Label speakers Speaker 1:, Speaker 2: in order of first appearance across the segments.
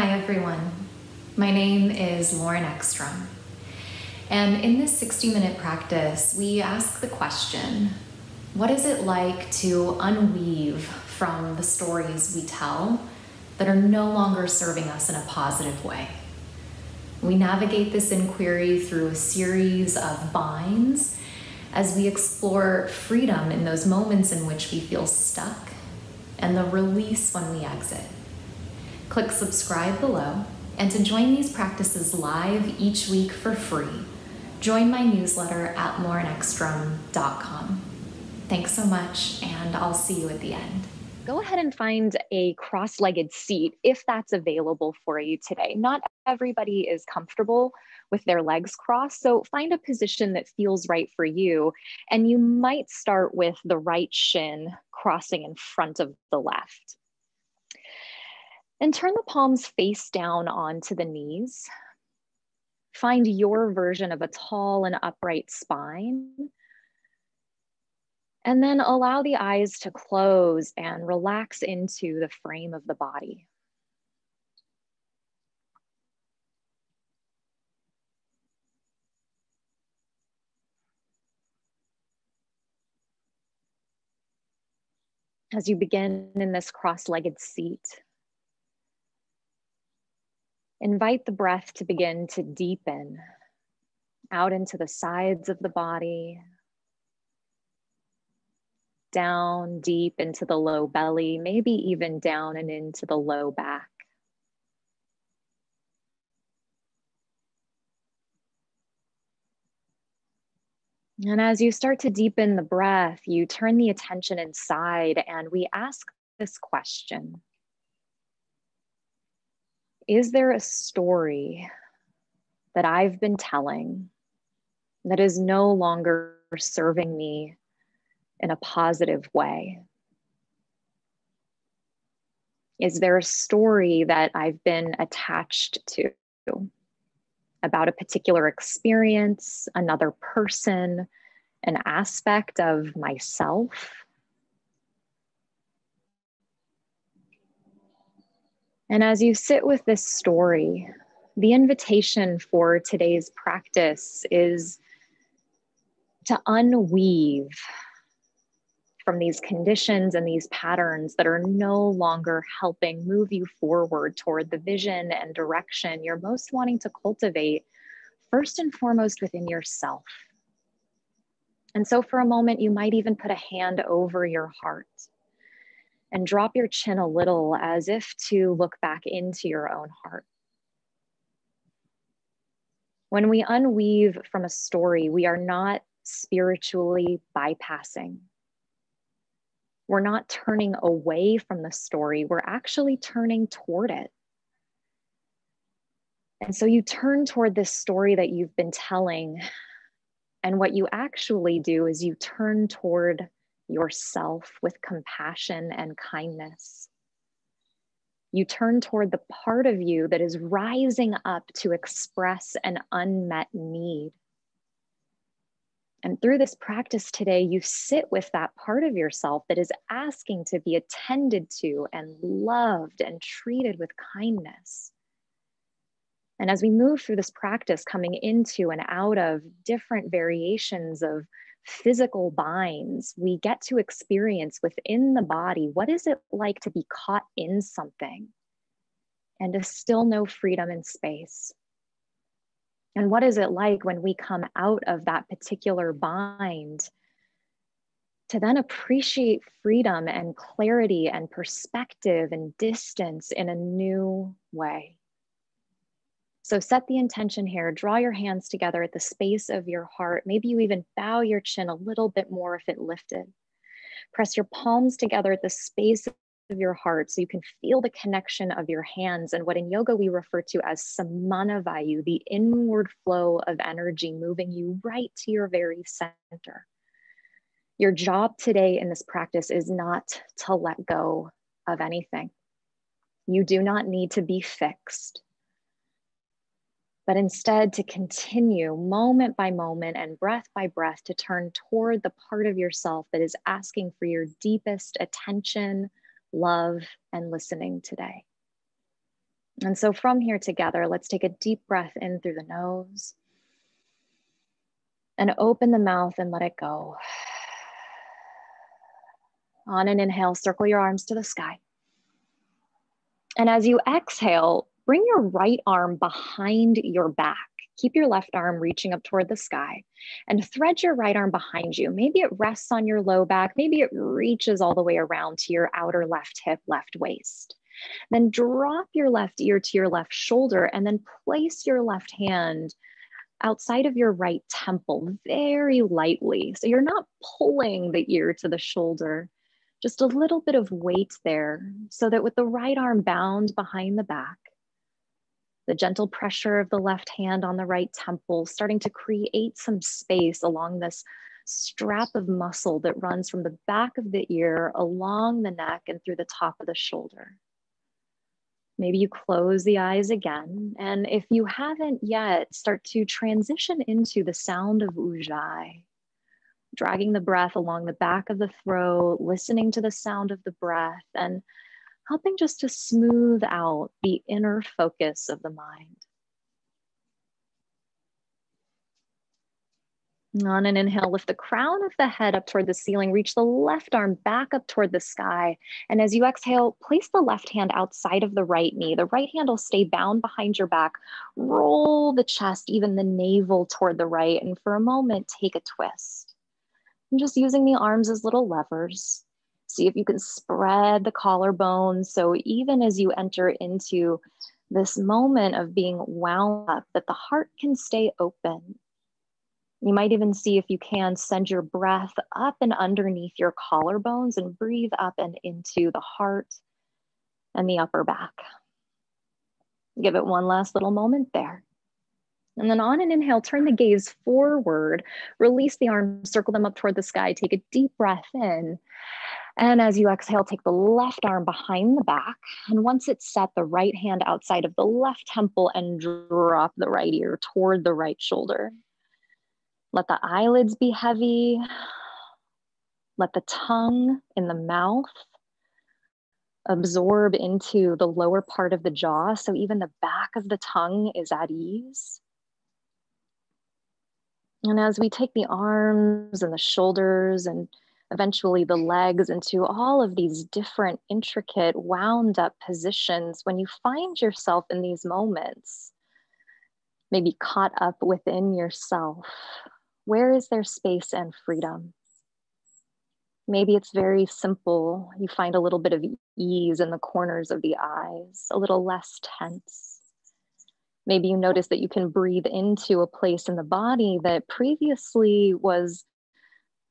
Speaker 1: Hi everyone, my name is Lauren Eckstrom, and in this 60-minute practice, we ask the question, what is it like to unweave from the stories we tell that are no longer serving us in a positive way? We navigate this inquiry through a series of binds as we explore freedom in those moments in which we feel stuck and the release when we exit. Click subscribe below, and to join these practices live each week for free, join my newsletter at 𝐂𝐡𝐚𝐩𝐭𝐞𝐫𝐬. Thanks so much, and I'll see you at the end.
Speaker 2: Go ahead and find a cross-legged seat if that's available for you today. Not everybody is comfortable with their legs crossed, so find a position that feels right for you. And you might start with the right shin crossing in front of the left. And turn the palms face down onto the knees. Find your version of a tall and upright spine. And then allow the eyes to close and relax into the frame of the body. As you begin in this cross-legged seat, invite the breath to begin to deepen out into the sides of the body, down deep into the low belly, maybe even down and into the low back. And as you start to deepen the breath, you turn the attention inside and we ask this question. Is there a story that I've been telling that is no longer serving me in a positive way? Is there a story that I've been attached to about a particular experience, another person, an aspect of myself? And as you sit with this story, the invitation for today's practice is to unweave from these conditions and these patterns that are no longer helping move you forward toward the vision and direction you're most wanting to cultivate, first and foremost within yourself. And so for a moment, you might even put a hand over your heart and drop your chin a little as if to look back into your own heart. When we unweave from a story, we are not spiritually bypassing. We're not turning away from the story, we're actually turning toward it. And so you turn toward this story that you've been telling, and what you actually do is you turn toward yourself with compassion and kindness. You turn toward the part of you that is rising up to express an unmet need. And through this practice today, you sit with that part of yourself that is asking to be attended to and loved and treated with kindness. And as we move through this practice, coming into and out of different variations of physical binds, we get to experience within the body, what is it like to be caught in something and to still know freedom and space? And what is it like when we come out of that particular bind to then appreciate freedom and clarity and perspective and distance in a new way? So set the intention here, draw your hands together at the space of your heart. Maybe you even bow your chin a little bit more if it lifted. Press your palms together at the space of your heart so you can feel the connection of your hands and what in yoga we refer to as samanavayu, the inward flow of energy moving you right to your very center. Your job today in this practice is not to let go of anything. You do not need to be fixed, but instead to continue moment by moment and breath by breath to turn toward the part of yourself that is asking for your deepest attention, love, and listening today. And so from here together, let's take a deep breath in through the nose and open the mouth and let it go. On an inhale, circle your arms to the sky. And as you exhale, bring your right arm behind your back. Keep your left arm reaching up toward the sky and thread your right arm behind you. Maybe it rests on your low back. Maybe it reaches all the way around to your outer left hip, left waist. Then drop your left ear to your left shoulder and then place your left hand outside of your right temple very lightly. So you're not pulling the ear to the shoulder, just a little bit of weight there so that with the right arm bound behind the back, the gentle pressure of the left hand on the right temple starting to create some space along this strap of muscle that runs from the back of the ear, along the neck, and through the top of the shoulder. Maybe you close the eyes again. And if you haven't yet, start to transition into the sound of ujjayi, dragging the breath along the back of the throat, listening to the sound of the breath, and helping just to smooth out the inner focus of the mind. On an inhale, lift the crown of the head up toward the ceiling, reach the left arm back up toward the sky. And as you exhale, place the left hand outside of the right knee. The right hand will stay bound behind your back. Roll the chest, even the navel toward the right. And for a moment, take a twist. And just using the arms as little levers. See if you can spread the collarbones. So even as you enter into this moment of being wound up, that the heart can stay open. You might even see if you can send your breath up and underneath your collarbones and breathe up and into the heart and the upper back. Give it one last little moment there. And then on an inhale, turn the gaze forward, release the arms, circle them up toward the sky, take a deep breath in. And as you exhale, take the left arm behind the back. And once it's set, the right hand outside of the left temple and drop the right ear toward the right shoulder. Let the eyelids be heavy. Let the tongue in the mouth absorb into the lower part of the jaw. So even the back of the tongue is at ease. And as we take the arms and the shoulders and eventually the legs into all of these different intricate wound up positions, when you find yourself in these moments, maybe caught up within yourself, where is there space and freedom? Maybe it's very simple. You find a little bit of ease in the corners of the eyes, a little less tense. Maybe you notice that you can breathe into a place in the body that previously was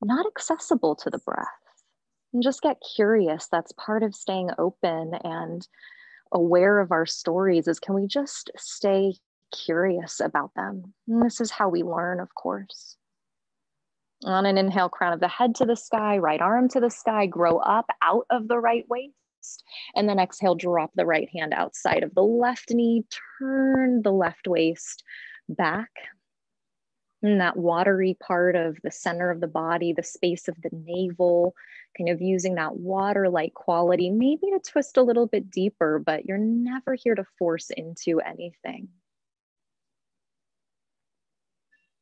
Speaker 2: not accessible to the breath. And just get curious. That's part of staying open and aware of our stories, is can we just stay curious about them? And this is how we learn, of course. On an inhale, crown of the head to the sky, right arm to the sky, grow up out of the right waist. And then exhale, drop the right hand outside of the left knee, turn the left waist back. And that watery part of the center of the body, the space of the navel, kind of using that water-like quality, maybe to twist a little bit deeper, but you're never here to force into anything.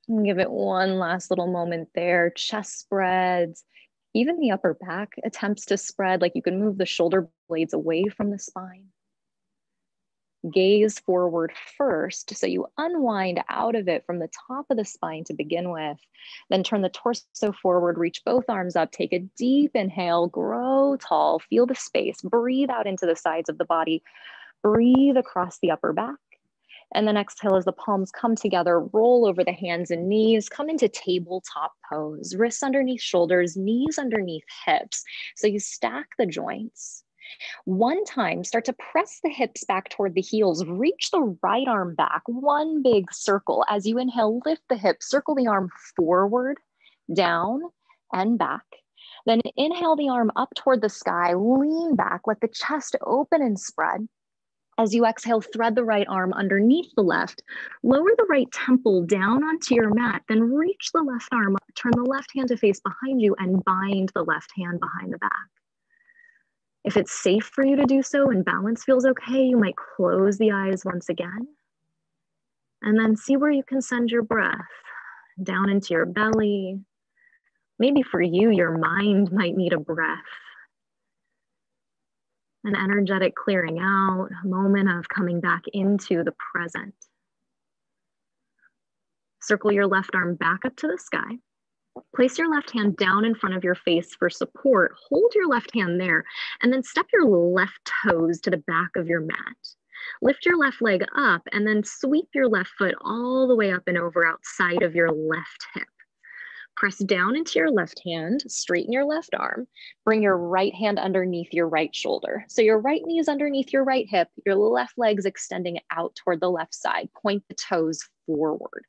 Speaker 2: And give it one last little moment there. Chest spreads, even the upper back attempts to spread, like you can move the shoulder blades away from the spine. Gaze forward first, so you unwind out of it from the top of the spine to begin with. Then turn the torso forward, reach both arms up, take a deep inhale, grow tall, feel the space, breathe out into the sides of the body, breathe across the upper back. And then exhale as the palms come together, roll over the hands and knees, come into tabletop pose, wrists underneath shoulders, knees underneath hips. So you stack the joints. One time, start to press the hips back toward the heels, reach the right arm back, one big circle. As you inhale, lift the hips, circle the arm forward, down, and back. Then inhale the arm up toward the sky, lean back, let the chest open and spread. As you exhale, thread the right arm underneath the left, lower the right temple down onto your mat, then reach the left arm up, turn the left hand to face behind you and bind the left hand behind the back. If it's safe for you to do so and balance feels okay, you might close the eyes once again. And then see where you can send your breath down into your belly. Maybe for you, your mind might need a breath. An energetic clearing out, a moment of coming back into the present. Circle your left arm back up to the sky. Place your left hand down in front of your face for support. Hold your left hand there, and then step your left toes to the back of your mat. Lift your left leg up, and then sweep your left foot all the way up and over outside of your left hip. Press down into your left hand, straighten your left arm, bring your right hand underneath your right shoulder. So your right knee is underneath your right hip, your left leg's extending out toward the left side. Point the toes forward.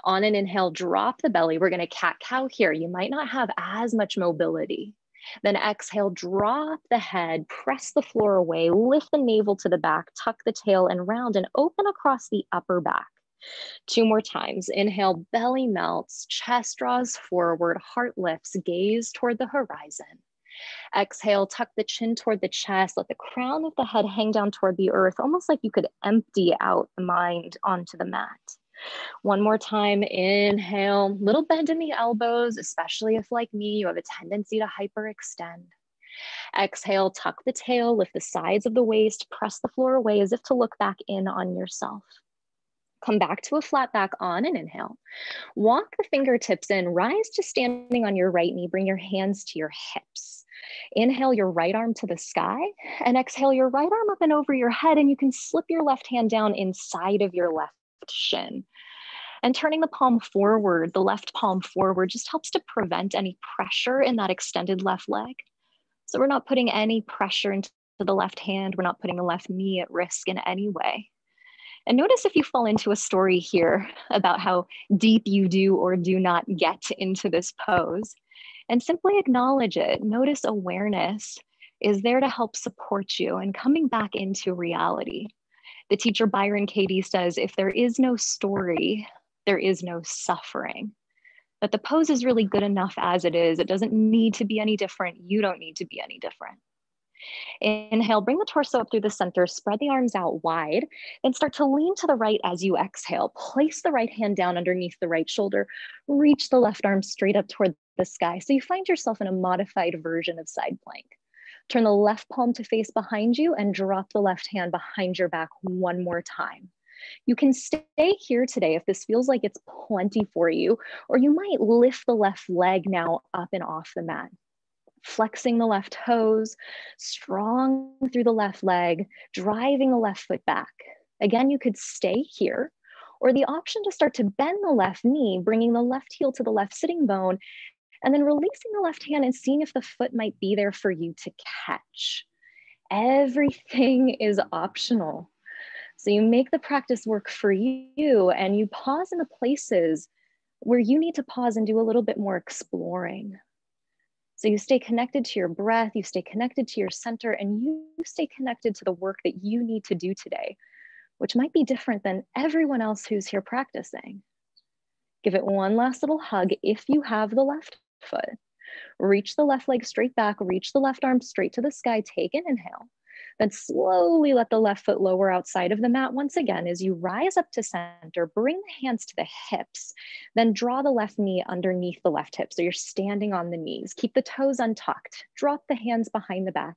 Speaker 2: On an inhale, drop the belly. We're gonna cat-cow here. You might not have as much mobility. Then exhale, drop the head, press the floor away, lift the navel to the back, tuck the tail and round and open across the upper back. 2 more times. Inhale, belly melts, chest draws forward, heart lifts, gaze toward the horizon. Exhale, tuck the chin toward the chest, let the crown of the head hang down toward the earth, almost like you could empty out the mind onto the mat. 1 more time, inhale, little bend in the elbows, especially if like me, you have a tendency to hyperextend. Exhale, tuck the tail, lift the sides of the waist, press the floor away as if to look back in on yourself. Come back to a flat back on an inhale. Walk the fingertips in, rise to standing on your right knee, bring your hands to your hips. Inhale your right arm to the sky and exhale your right arm up and over your head, and you can slip your left hand down inside of your left shin. And turning the palm forward, the left palm forward, just helps to prevent any pressure in that extended left leg. So we're not putting any pressure into the left hand. We're not putting the left knee at risk in any way. And notice if you fall into a story here about how deep you do or do not get into this pose, and simply acknowledge it. Notice awareness is there to help support you and coming back into reality. The teacher Byron Katie says, if there is no story, there is no suffering. That the pose is really good enough as it is. It doesn't need to be any different. You don't need to be any different. Inhale, bring the torso up through the center, spread the arms out wide, and start to lean to the right as you exhale. Place the right hand down underneath the right shoulder, reach the left arm straight up toward the sky. So you find yourself in a modified version of side plank. Turn the left palm to face behind you and drop the left hand behind your back 1 more time. You can stay here today if this feels like it's plenty for you, or you might lift the left leg now up and off the mat. Flexing the left toes, strong through the left leg, driving the left foot back. Again, you could stay here, or the option to start to bend the left knee, bringing the left heel to the left sitting bone, and then releasing the left hand and seeing if the foot might be there for you to catch. Everything is optional. So you make the practice work for you, and you pause in the places where you need to pause and do a little bit more exploring. So you stay connected to your breath, you stay connected to your center, and you stay connected to the work that you need to do today, which might be different than everyone else who's here practicing. Give it one last little hug if you have the left foot. Reach the left leg straight back, reach the left arm straight to the sky, take an inhale. Then slowly let the left foot lower outside of the mat once again as you rise up to center, bring the hands to the hips, then draw the left knee underneath the left hip. So you're standing on the knees. Keep the toes untucked, drop the hands behind the back,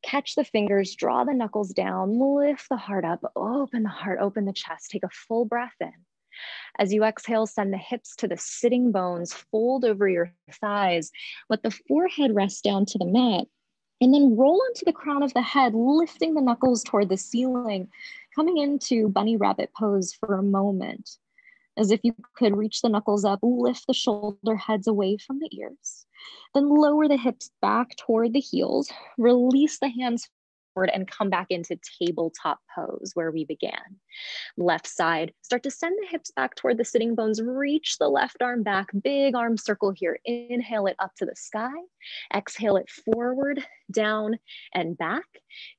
Speaker 2: catch the fingers, draw the knuckles down, lift the heart up, open the heart, open the chest, take a full breath in. As you exhale, send the hips to the sitting bones, fold over your thighs, let the forehead rest down to the mat. And then roll onto the crown of the head, lifting the knuckles toward the ceiling, coming into bunny rabbit pose for a moment. As if you could reach the knuckles up, lift the shoulder heads away from the ears. Then lower the hips back toward the heels, release the hands forward and come back into tabletop pose where we began. Left side, start to send the hips back toward the sitting bones, reach the left arm back, big arm circle here. Inhale it up to the sky, exhale it forward, down, and back.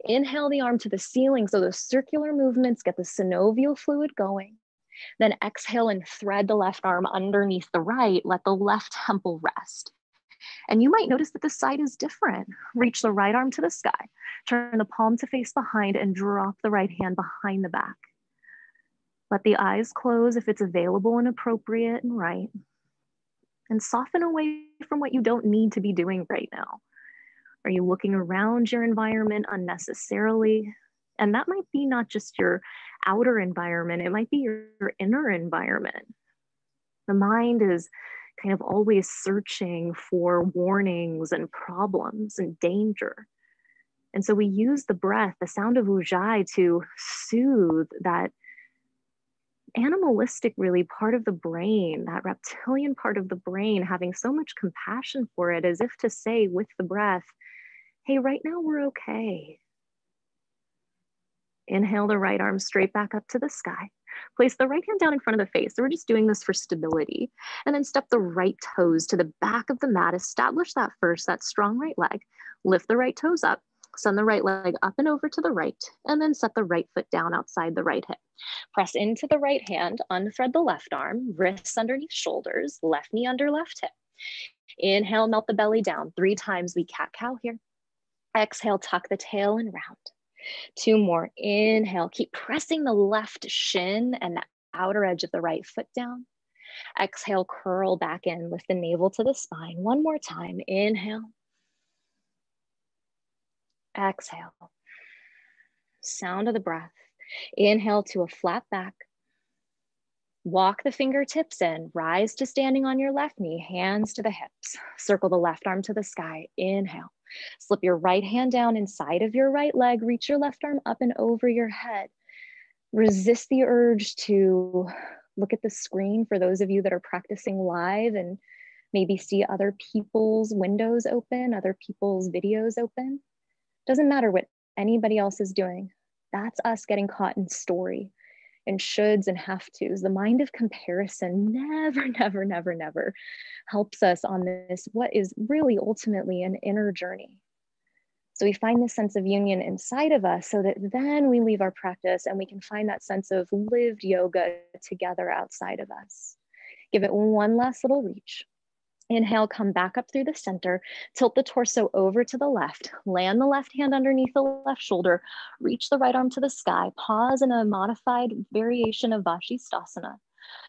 Speaker 2: Inhale the arm to the ceiling so those circular movements get the synovial fluid going. Then exhale and thread the left arm underneath the right, let the left temple rest. And you might notice that the side is different. Reach the right arm to the sky, turn the palm to face behind, and drop the right hand behind the back. Let the eyes close if it's available and appropriate and right. And soften away from what you don't need to be doing right now. Are you looking around your environment unnecessarily? And that might be not just your outer environment, it might be your inner environment. The mind is kind of always searching for warnings and problems and danger. And so we use the breath, the sound of ujjayi, to soothe that animalistic, really, part of the brain, that reptilian part of the brain, having so much compassion for it, as if to say with the breath, hey, right now we're okay. Inhale the right arm straight back up to the sky. Place the right hand down in front of the face. So we're just doing this for stability. And then step the right toes to the back of the mat. Establish that first, that strong right leg. Lift the right toes up. Send the right leg up and over to the right. And then set the right foot down outside the right hip. Press into the right hand. Unthread the left arm. Wrists underneath shoulders. Left knee under left hip. Inhale, melt the belly down. 3 times. We cat-cow here. Exhale, tuck the tail and round. 2 more. Inhale, keep pressing the left shin and the outer edge of the right foot down. Exhale, curl back in, lift the navel to the spine. 1 more time. Inhale. Exhale. Sound of the breath. Inhale to a flat back. Walk the fingertips in. Rise to standing on your left knee, hands to the hips. Circle the left arm to the sky. Inhale. Slip your right hand down inside of your right leg. Reach your left arm up and over your head. Resist the urge to look at the screen for those of you that are practicing live and maybe see other people's windows open, other people's videos open. Doesn't matter what anybody else is doing. That's us getting caught in story and shoulds and have tos. The mind of comparison never helps us on this, what is really ultimately an inner journey. So we find this sense of union inside of us so that then we leave our practice and we can find that sense of lived yoga together outside of us. Give it one last little reach. Inhale, come back up through the center, tilt the torso over to the left, land the left hand underneath the left shoulder, reach the right arm to the sky, pause in a modified variation of Vashisthasana.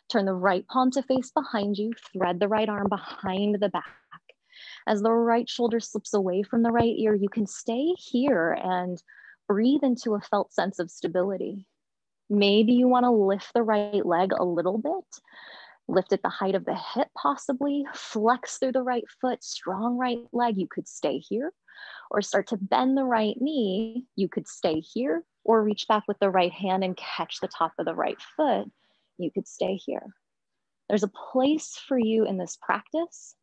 Speaker 2: Turn the right palm to face behind you, thread the right arm behind the back. As the right shoulder slips away from the right ear, you can stay here and breathe into a felt sense of stability. Maybe you want to lift the right leg a little bit. Lift at the height of the hip, possibly. Flex through the right foot, strong right leg. You could stay here or start to bend the right knee. You could stay here or reach back with the right hand and catch the top of the right foot. You could stay here. There's a place for you in this practice,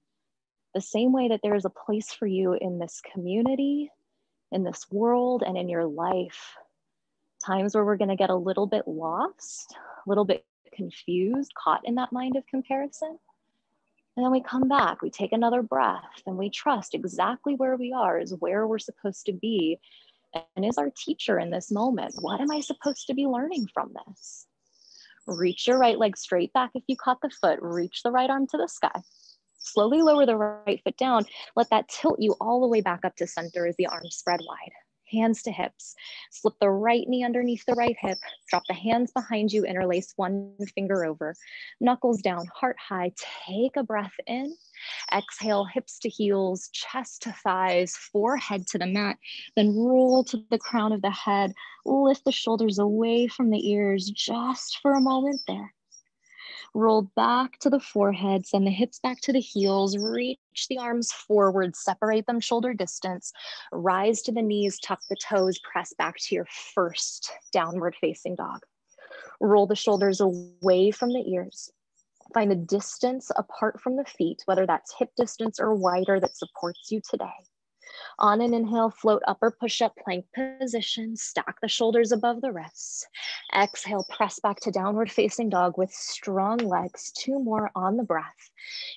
Speaker 2: the same way that there is a place for you in this community, in this world, and in your life. Times where we're going to get a little bit lost, a little bit confused, caught in that mind of comparison. And then we come back, we take another breath, and we trust exactly where we are is where we're supposed to be and is our teacher in this moment. What am I supposed to be learning from this? Reach your right leg straight back if you caught the foot. Reach the right arm to the sky. Slowly lower the right foot down. Let that tilt you all the way back up to center as the arms spread wide. Hands to hips. Slip the right knee underneath the right hip. Drop the hands behind you. Interlace one finger over. Knuckles down, heart high. Take a breath in. Exhale, hips to heels, chest to thighs, forehead to the mat. Then roll to the crown of the head. Lift the shoulders away from the ears just for a moment there. Roll back to the forehead, send the hips back to the heels, reach the arms forward, separate them shoulder distance, rise to the knees, tuck the toes, press back to your first downward facing dog. Roll the shoulders away from the ears. Find a distance apart from the feet, whether that's hip distance or wider, that supports you today. On an inhale, float upper push-up plank position, stack the shoulders above the wrists. Exhale, press back to downward facing dog with strong legs. 2 more on the breath.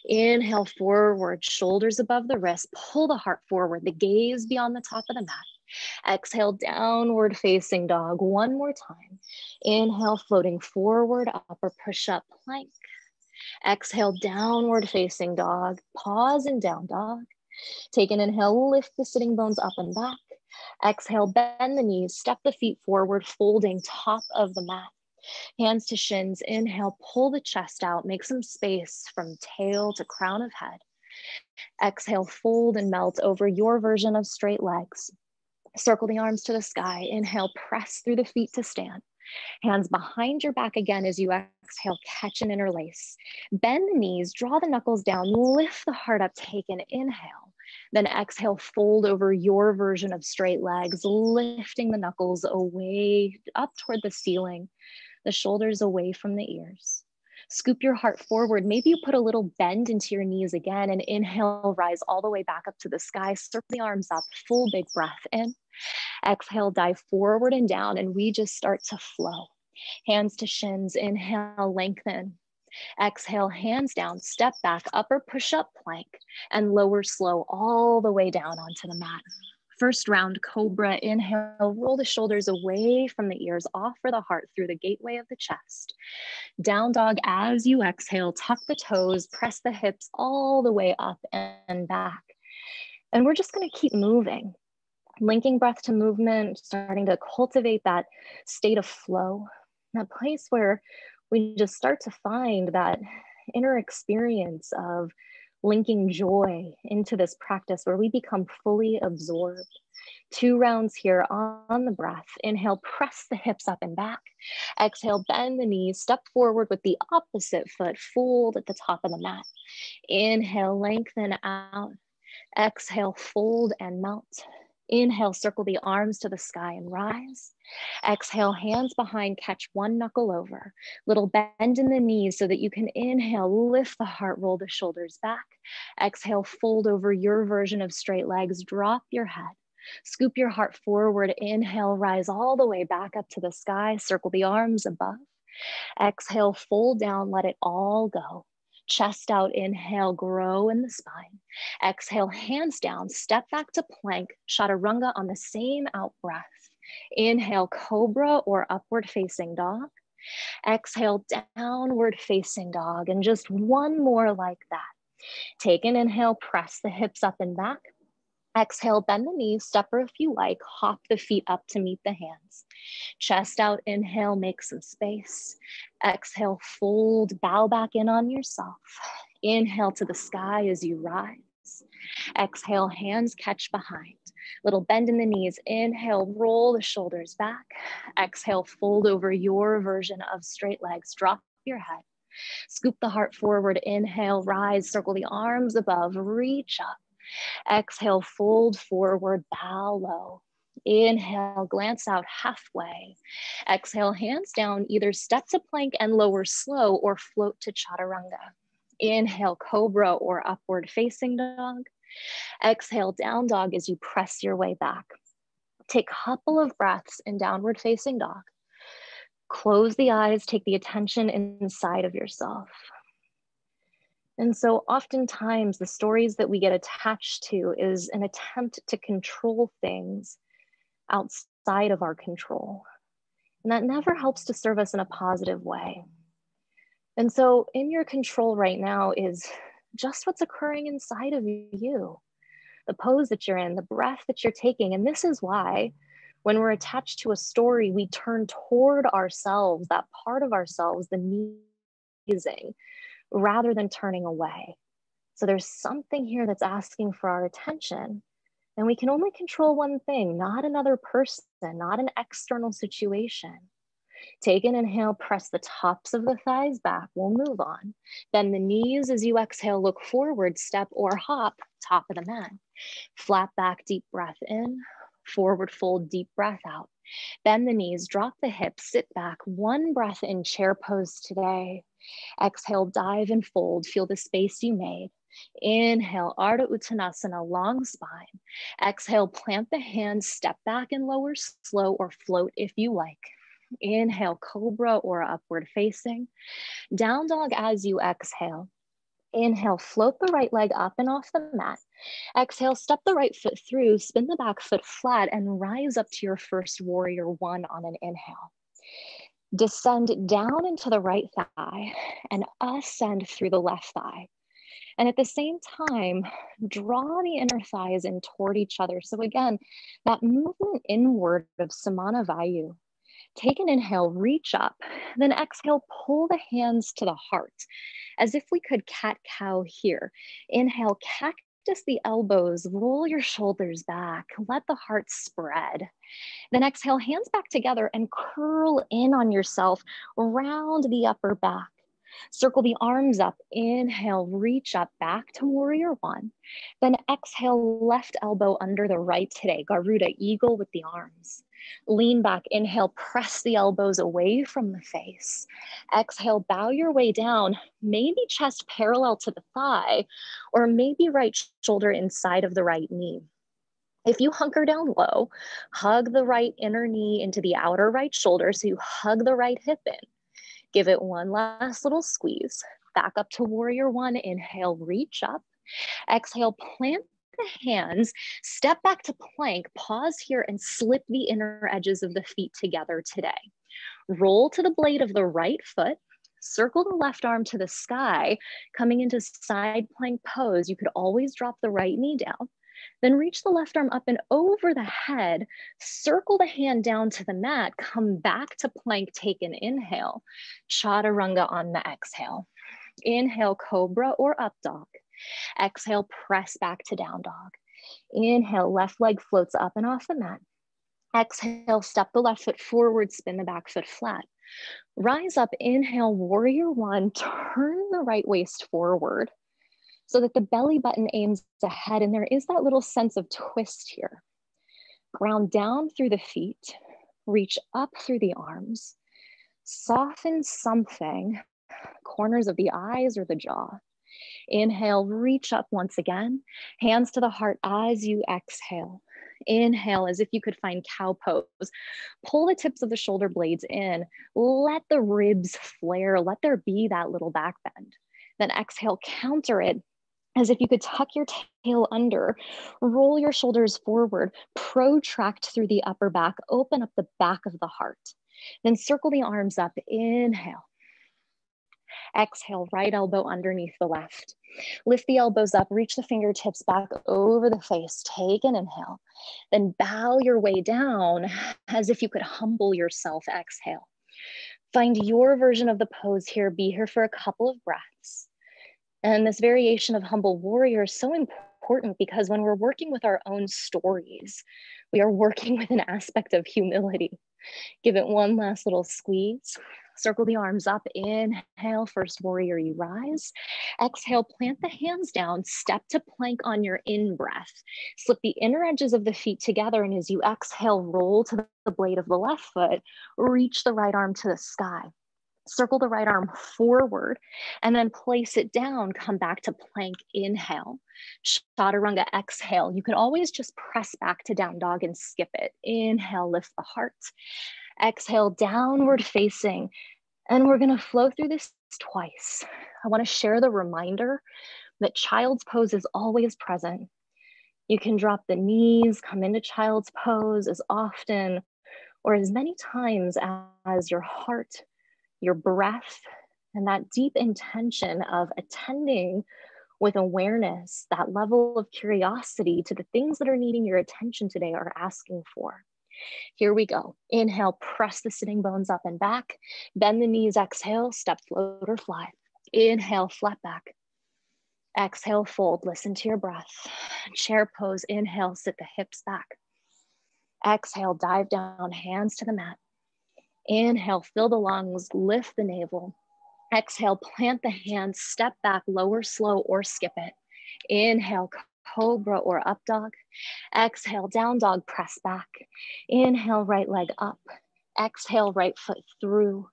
Speaker 2: Inhale, forward, shoulders above the wrist. Pull the heart forward, the gaze beyond the top of the mat. Exhale, downward facing dog. 1 more time. Inhale, floating forward, upper push-up plank. Exhale, downward facing dog. Pause in down dog. Take an inhale, lift the sitting bones up and back. Exhale, bend the knees, step the feet forward, folding top of the mat. Hands to shins. Inhale, pull the chest out, make some space from tail to crown of head. Exhale, fold and melt over your version of straight legs. Circle the arms to the sky. Inhale, press through the feet to stand. Hands behind your back again as you exhale, catch and interlace. Bend the knees, draw the knuckles down, lift the heart up, take an inhale. Then exhale, fold over your version of straight legs, lifting the knuckles away up toward the ceiling, the shoulders away from the ears. Scoop your heart forward. Maybe you put a little bend into your knees again and inhale, rise all the way back up to the sky. Circle the arms up, full big breath in. Exhale, dive forward and down, and we just start to flow. Hands to shins. Inhale, lengthen. Exhale, hands down, step back, upper push-up plank, and lower slow all the way down onto the mat. First round, cobra. Inhale, roll the shoulders away from the ears, offer the heart through the gateway of the chest. Down dog as you exhale, tuck the toes, press the hips all the way up and back. And we're just gonna keep moving. Linking breath to movement, starting to cultivate that state of flow, that place where we just start to find that inner experience of linking joy into this practice where we become fully absorbed. 2 rounds here on the breath. Inhale, press the hips up and back. Exhale, bend the knees, step forward with the opposite foot, fold at the top of the mat. Inhale, lengthen out. Exhale, fold and melt. Inhale, circle the arms to the sky and rise. Exhale, hands behind, catch one knuckle over. Little bend in the knees so that you can inhale, lift the heart, roll the shoulders back. Exhale, fold over your version of straight legs, drop your head. Scoop your heart forward, inhale, rise all the way back up to the sky, circle the arms above. Exhale, fold down, let it all go. Chest out, inhale, grow in the spine. Exhale, hands down, step back to plank, chaturanga on the same out breath. Inhale, cobra or upward facing dog. Exhale, downward facing dog, and just one more like that. Take an inhale, press the hips up and back. Exhale, bend the knees, stepper if you like, hop the feet up to meet the hands. Chest out, inhale, make some space. Exhale, fold, bow back in on yourself. Inhale to the sky as you rise. Exhale, hands catch behind. Little bend in the knees. Inhale, roll the shoulders back. Exhale, fold over your version of straight legs. Drop your head. Scoop the heart forward. Inhale, rise, circle the arms above, reach up. Exhale, fold forward, bow low. Inhale, glance out halfway. Exhale, hands down, either step to plank and lower slow or float to chaturanga. Inhale, cobra or upward facing dog. Exhale, down dog as you press your way back. Take a couple of breaths in downward facing dog. Close the eyes, take the attention inside of yourself. And so oftentimes the stories that we get attached to is an attempt to control things outside of our control. And that never helps to serve us in a positive way. And so in your control right now is just what's occurring inside of you, the pose that you're in, the breath that you're taking. And this is why when we're attached to a story, we turn toward ourselves, that part of ourselves, the amazing, rather than turning away. So there's something here that's asking for our attention. And we can only control one thing, not another person, not an external situation. Take an inhale, press the tops of the thighs back. We'll move on. Bend the knees as you exhale, look forward, step or hop, top of the mat. Flat back, deep breath in, forward fold, deep breath out. Bend the knees, drop the hips, sit back. One breath in, chair pose today. Exhale, dive and fold, feel the space you made. Inhale, Ardha Uttanasana, long spine. Exhale, plant the hands, step back and lower slow or float if you like. Inhale, cobra or upward facing. Down dog as you exhale. Inhale, float the right leg up and off the mat. Exhale, step the right foot through, spin the back foot flat and rise up to your first warrior one on an inhale. Descend down into the right thigh and ascend through the left thigh. And at the same time, draw the inner thighs in toward each other. So again, that movement inward of Samana Vayu. Take an inhale, reach up, then exhale, pull the hands to the heart, as if we could cat-cow here. Inhale, cactus the elbows, roll your shoulders back, let the heart spread. Then exhale, hands back together and curl in on yourself, round the upper back. Circle the arms up, inhale, reach up back to warrior one. Then exhale, left elbow under the right today, Garuda, eagle with the arms. Lean back, inhale, press the elbows away from the face. Exhale, bow your way down, maybe chest parallel to the thigh, or maybe right shoulder inside of the right knee. If you hunker down low, hug the right inner knee into the outer right shoulder, so you hug the right hip in. Give it one last little squeeze. Back up to warrior one. Inhale, reach up. Exhale, plant the hands. Step back to plank. Pause here and slip the inner edges of the feet together today. Roll to the blade of the right foot. Circle the left arm to the sky. Coming into side plank pose, you could always drop the right knee down. Then reach the left arm up and over the head, circle the hand down to the mat, come back to plank, take an inhale, chaturanga on the exhale. Inhale, cobra or up dog. Exhale, press back to down dog. Inhale, left leg floats up and off the mat. Exhale, step the left foot forward, spin the back foot flat. Rise up, inhale, warrior one, turn the right waist forward, so that the belly button aims ahead and there is that little sense of twist here. Ground down through the feet, reach up through the arms, soften something, corners of the eyes or the jaw. Inhale, reach up once again, hands to the heart as you exhale. Inhale as if you could find cow pose. Pull the tips of the shoulder blades in, let the ribs flare, let there be that little back bend. Then exhale, counter it, as if you could tuck your tail under, roll your shoulders forward, protract through the upper back, open up the back of the heart. Then circle the arms up, inhale. Exhale, right elbow underneath the left. Lift the elbows up, reach the fingertips back over the face, take an inhale. Then bow your way down as if you could humble yourself, exhale. Find your version of the pose here, be here for a couple of breaths. And this variation of humble warrior is so important because when we're working with our own stories, we are working with an aspect of humility. Give it one last little squeeze. Circle the arms up, inhale, first warrior, you rise. Exhale, plant the hands down, step to plank on your in-breath. Slip the inner edges of the feet together, and as you exhale, roll to the blade of the left foot, reach the right arm to the sky. Circle the right arm forward and then place it down. Come back to plank, inhale. Chaturanga, exhale. You could always just press back to down dog and skip it. Inhale, lift the heart. Exhale, downward facing. And we're going to flow through this twice. I want to share the reminder that child's pose is always present. You can drop the knees, come into child's pose as often or as many times as your heart, your breath, and that deep intention of attending with awareness, that level of curiosity to the things that are needing your attention today are asking for. Here we go. Inhale, press the sitting bones up and back. Bend the knees, exhale, step, float, or fly. Inhale, flat back. Exhale, fold, listen to your breath. Chair pose, inhale, sit the hips back. Exhale, dive down, hands to the mat. Inhale, fill the lungs, lift the navel. Exhale, plant the hands, step back, lower, slow, or skip it. Inhale, cobra or up dog. Exhale, down dog, press back. Inhale, right leg up. Exhale, right foot through.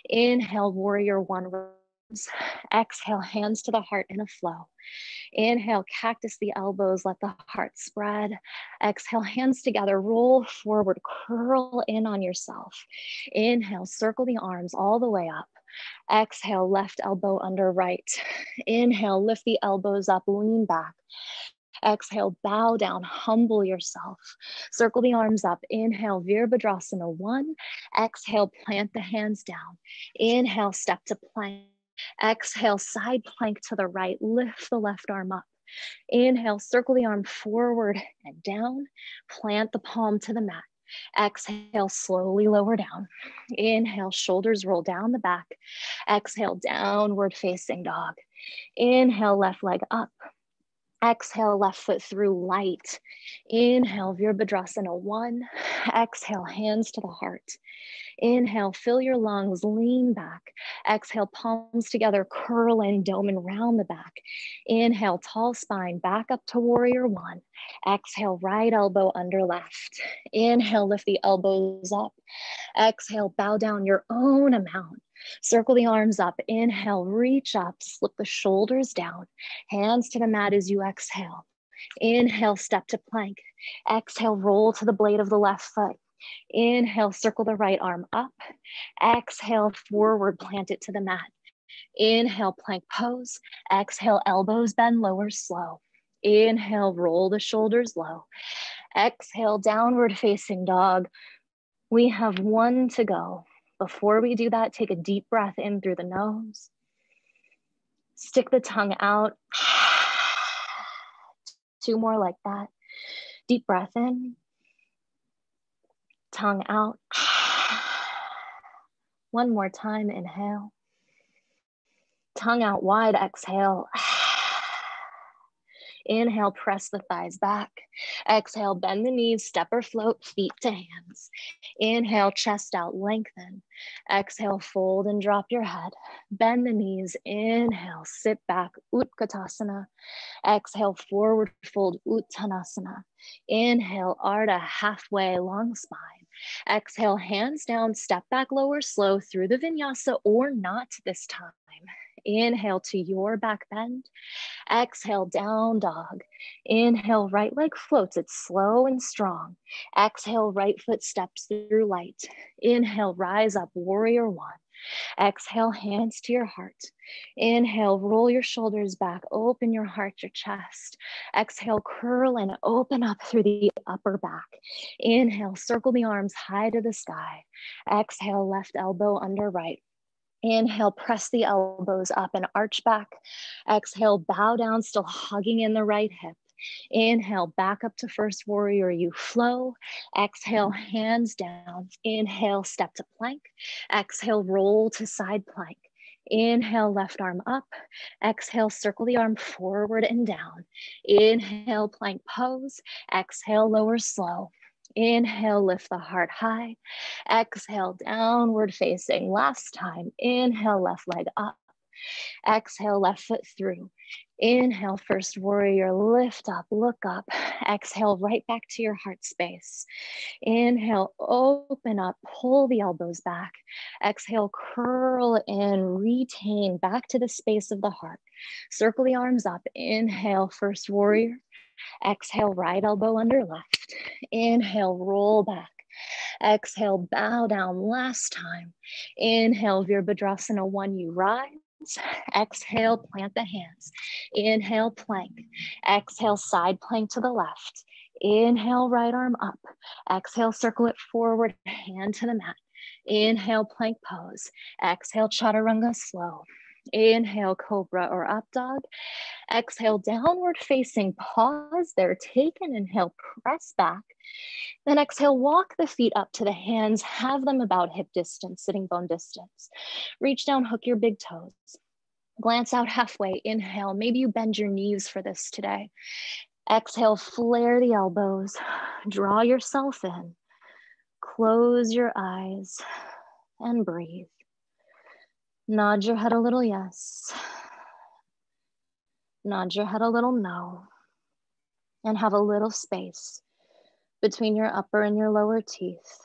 Speaker 2: Inhale, warrior one. Exhale, hands to the heart in a flow. Inhale, cactus the elbows, let the heart spread. Exhale, hands together, roll forward, curl in on yourself. Inhale, circle the arms all the way up. Exhale, left elbow under right. Inhale, lift the elbows up, lean back. Exhale, bow down, humble yourself. Circle the arms up. Inhale, Virabhadrasana 1. Exhale, plant the hands down. Inhale, step to plank. Exhale, side plank to the right. Lift the left arm up. Inhale, circle the arm forward and down. Plant the palm to the mat. Exhale, slowly lower down. Inhale, shoulders roll down the back. Exhale, downward facing dog. Inhale, left leg up. Exhale, left foot through light. Inhale, Virabhadrasana 1. Exhale, hands to the heart. Inhale, fill your lungs, lean back. Exhale, palms together, curl in, dome and round the back. Inhale, tall spine, back up to warrior 1. Exhale, right elbow under left. Inhale, lift the elbows up. Exhale, bow down your own amount. Circle the arms up. Inhale, reach up, slip the shoulders down. Hands to the mat as you exhale. Inhale, step to plank. Exhale, roll to the blade of the left foot. Inhale, circle the right arm up. Exhale, forward, plant it to the mat. Inhale, plank pose. Exhale, elbows bend, lower slow. Inhale, roll the shoulders low. Exhale, downward facing dog. We have 1 to go. Before we do that, take a deep breath in through the nose. Stick the tongue out. 2 more like that. Deep breath in. Tongue out. 1 more time, inhale. Tongue out wide, exhale. Inhale, press the thighs back. Exhale, bend the knees, step or float, feet to hands. Inhale, chest out, lengthen. Exhale, fold and drop your head. Bend the knees, inhale, sit back, Utkatasana. Exhale, forward fold, Uttanasana. Inhale, Ardha, halfway, long spine. Exhale, hands down, step back, lower, slow through the vinyasa or not this time. Inhale to your back bend. Exhale, down dog. Inhale, right leg floats. It's slow and strong. Exhale, right foot steps through light. Inhale, rise up, warrior 1. Exhale, hands to your heart. Inhale, roll your shoulders back, open your heart, your chest. Exhale, curl and open up through the upper back. Inhale, circle the arms high to the sky. Exhale, left elbow under right. Inhale, press the elbows up and arch back. Exhale, bow down, still hugging in the right hip. Inhale, back up to first warrior, you flow. Exhale, hands down. Inhale, step to plank. Exhale, roll to side plank. Inhale, left arm up. Exhale, circle the arm forward and down. Inhale, plank pose. Exhale, lower slow. Inhale, lift the heart high. Exhale, downward facing. Last time. Inhale, left leg up. Exhale, left foot through. Inhale, first warrior, lift up, look up. Exhale, right back to your heart space. Inhale, open up, pull the elbows back. Exhale, curl in, retain back to the space of the heart. Circle the arms up. Inhale, first warrior. Exhale, right elbow under left. Inhale, roll back. Exhale, bow down. Last time. Inhale, Virabhadrasana 1, you rise. Exhale, plant the hands. Inhale, plank. Exhale, side plank to the left. Inhale, right arm up. Exhale, circle it forward, hand to the mat. Inhale, plank pose. Exhale, chaturanga slow. Inhale, cobra or up dog. Exhale, downward facing, pause there, take an inhale, press back. Then exhale, walk the feet up to the hands, have them about hip distance, sitting bone distance. Reach down, hook your big toes. Glance out halfway, inhale, maybe you bend your knees for this today. Exhale, flare the elbows, draw yourself in, close your eyes and breathe. Nod your head a little yes. Nod your head a little no. And have a little space between your upper and your lower teeth.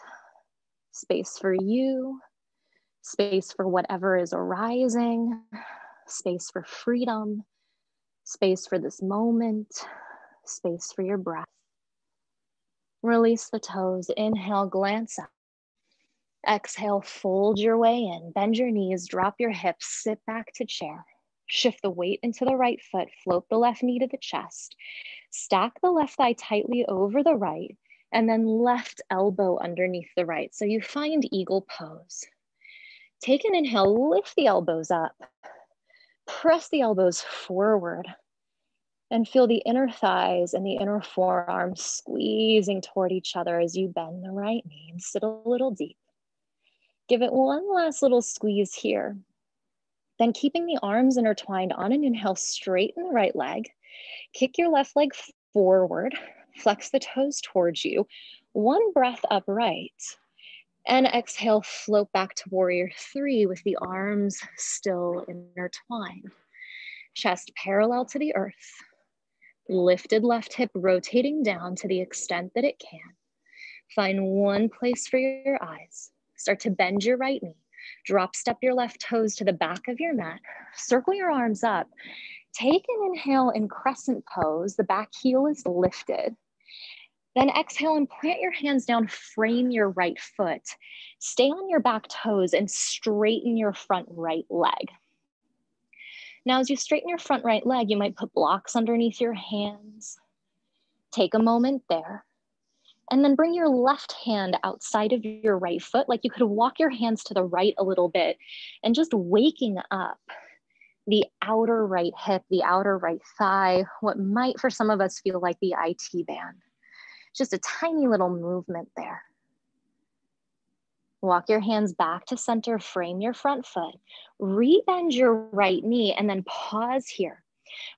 Speaker 2: Space for you, space for whatever is arising, space for freedom, space for this moment, space for your breath. Release the toes. Inhale, glance up. Exhale, fold your way in. Bend your knees, drop your hips, sit back to chair. Shift the weight into the right foot, float the left knee to the chest, stack the left thigh tightly over the right, and then left elbow underneath the right. So you find eagle pose. Take an inhale, lift the elbows up, press the elbows forward, and feel the inner thighs and the inner forearms squeezing toward each other as you bend the right knee and sit a little deep. Give it one last little squeeze here. Then keeping the arms intertwined on an inhale, straighten the right leg, kick your left leg forward, flex the toes towards you, one breath upright, and exhale, float back to warrior three with the arms still intertwined. Chest parallel to the earth, lifted left hip rotating down to the extent that it can. Find one place for your eyes. Start to bend your right knee. Drop step your left toes to the back of your mat. Circle your arms up. Take an inhale in crescent pose. The back heel is lifted. Then exhale and plant your hands down, frame your right foot. Stay on your back toes and straighten your front right leg. Now, as you straighten your front right leg, you might put blocks underneath your hands. Take a moment there. And then bring your left hand outside of your right foot, like you could walk your hands to the right a little bit and just waking up the outer right hip, the outer right thigh, what might for some of us feel like the IT band. Just a tiny little movement there. Walk your hands back to center, frame your front foot, rebend your right knee, and then pause here.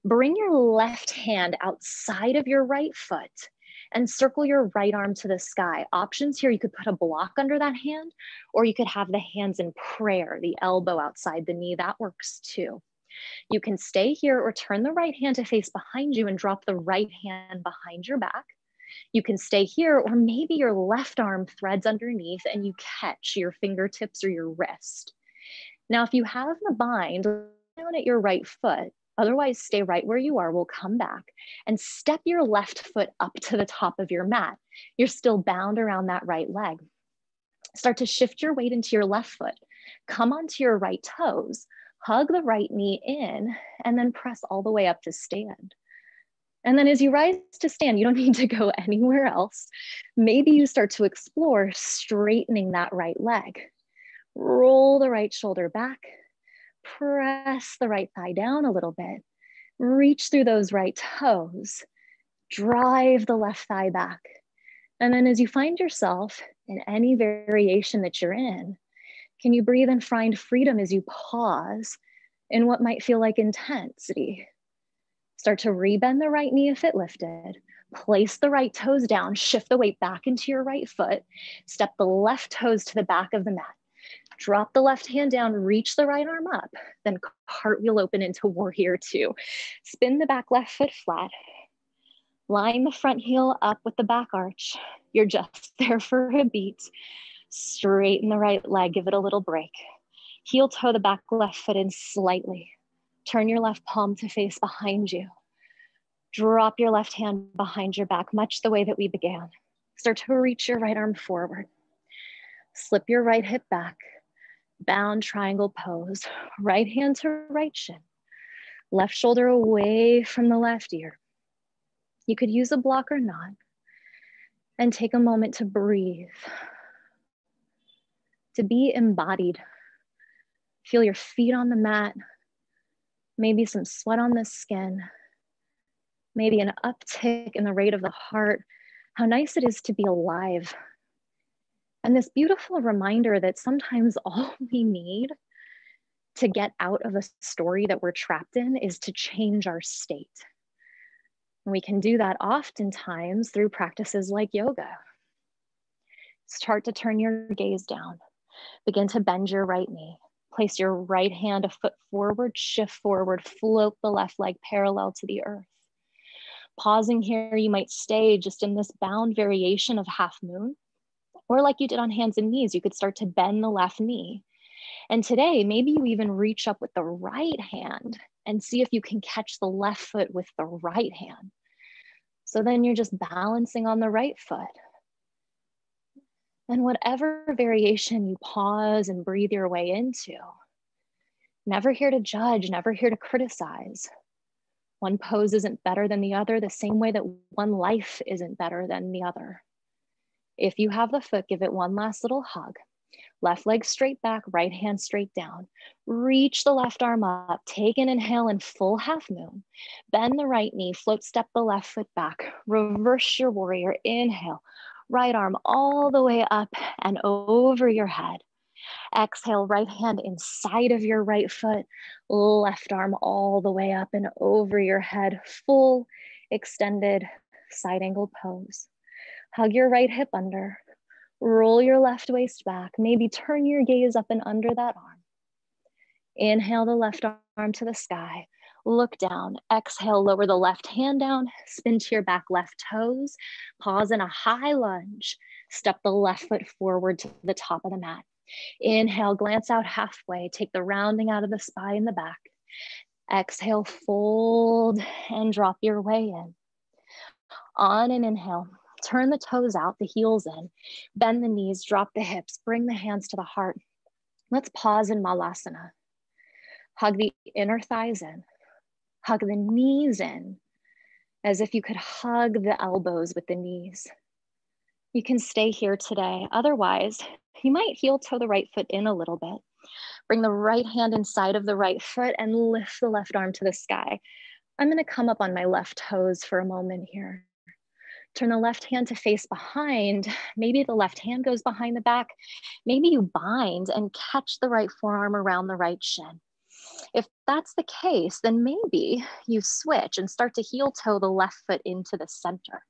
Speaker 2: Bring your left hand outside of your right foot and circle your right arm to the sky. Options here, you could put a block under that hand, or you could have the hands in prayer, the elbow outside the knee, that works too. You can stay here or turn the right hand to face behind you and drop the right hand behind your back. You can stay here, or maybe your left arm threads underneath and you catch your fingertips or your wrist. Now, if you have the bind, down at your right foot, otherwise stay right where you are. We'll come back and step your left foot up to the top of your mat. You're still bound around that right leg. Start to shift your weight into your left foot. Come onto your right toes, hug the right knee in, and then press all the way up to stand. And then as you rise to stand, you don't need to go anywhere else. Maybe you start to explore straightening that right leg. Roll the right shoulder back, press the right thigh down a little bit, reach through those right toes, drive the left thigh back. And then as you find yourself in any variation that you're in, can you breathe and find freedom as you pause in what might feel like intensity? Start to rebend the right knee if it lifted. Place the right toes down, shift the weight back into your right foot, step the left toes to the back of the mat. Drop the left hand down, reach the right arm up, then cartwheel open into warrior two. Spin the back left foot flat. Line the front heel up with the back arch. You're just there for a beat. Straighten the right leg, give it a little break. Heel toe the back left foot in slightly. Turn your left palm to face behind you. Drop your left hand behind your back, much the way that we began. Start to reach your right arm forward. Slip your right hip back. Bound triangle pose. Right hand to right shin. Left shoulder away from the left ear. You could use a block or not. And take a moment to breathe. To be embodied. Feel your feet on the mat. Maybe some sweat on the skin. Maybe an uptick in the rate of the heart. How nice it is to be alive. And this beautiful reminder that sometimes all we need to get out of a story that we're trapped in is to change our state. And we can do that oftentimes through practices like yoga. Start to turn your gaze down. Begin to bend your right knee. Place your right hand a foot forward, shift forward, float the left leg parallel to the earth. Pausing here, you might stay just in this bound variation of half moon, or like you did on hands and knees, you could start to bend the left knee. And today, maybe you even reach up with the right hand and see if you can catch the left foot with the right hand. So then you're just balancing on the right foot. And whatever variation you pause and breathe your way into, Never here to judge, never here to criticize. One pose isn't better than the other, the same way that one life isn't better than the other. If you have the foot, give it one last little hug. Left leg straight back, right hand straight down. Reach the left arm up, take an inhale in full half moon. Bend the right knee, float step the left foot back. Reverse your warrior, inhale. Right arm all the way up and over your head. Exhale, right hand inside of your right foot, left arm all the way up and over your head. Full extended side angle pose. Hug your right hip under. Roll your left waist back. Maybe turn your gaze up and under that arm. Inhale the left arm to the sky. Look down. Exhale, lower the left hand down. Spin to your back left toes. Pause in a high lunge. Step the left foot forward to the top of the mat. Inhale, glance out halfway. Take the rounding out of the spine in the back. Exhale, fold and drop your way in. On an inhale, turn the toes out, the heels in. Bend the knees, drop the hips, bring the hands to the heart. Let's pause in Malasana. Hug the inner thighs in. Hug the knees in, as if you could hug the elbows with the knees. You can stay here today. Otherwise, you might heel toe the right foot in a little bit. Bring the right hand inside of the right foot and lift the left arm to the sky. I'm going to come up on my left toes for a moment here. Turn the left hand to face behind. Maybe the left hand goes behind the back. Maybe you bind and catch the right forearm around the right shin. If that's the case, then maybe you switch and start to heel toe the left foot into the center.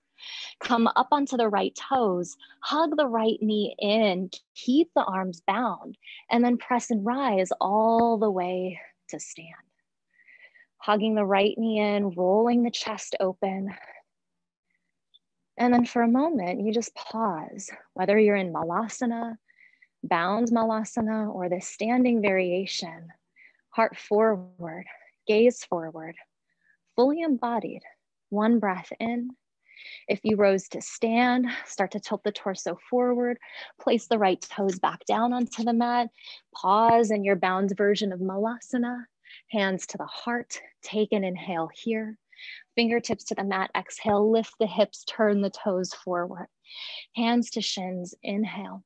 Speaker 2: Come up onto the right toes, hug the right knee in, keep the arms bound, and then press and rise all the way to stand. Hugging the right knee in, rolling the chest open. And then for a moment, you just pause, whether you're in Malasana, bound Malasana, or the standing variation. Heart forward, gaze forward, fully embodied. One breath in. If you rose to stand, start to tilt the torso forward, place the right toes back down onto the mat, pause in your bound version of Malasana, hands to the heart, take an inhale here, fingertips to the mat, exhale, lift the hips, turn the toes forward, hands to shins, inhale,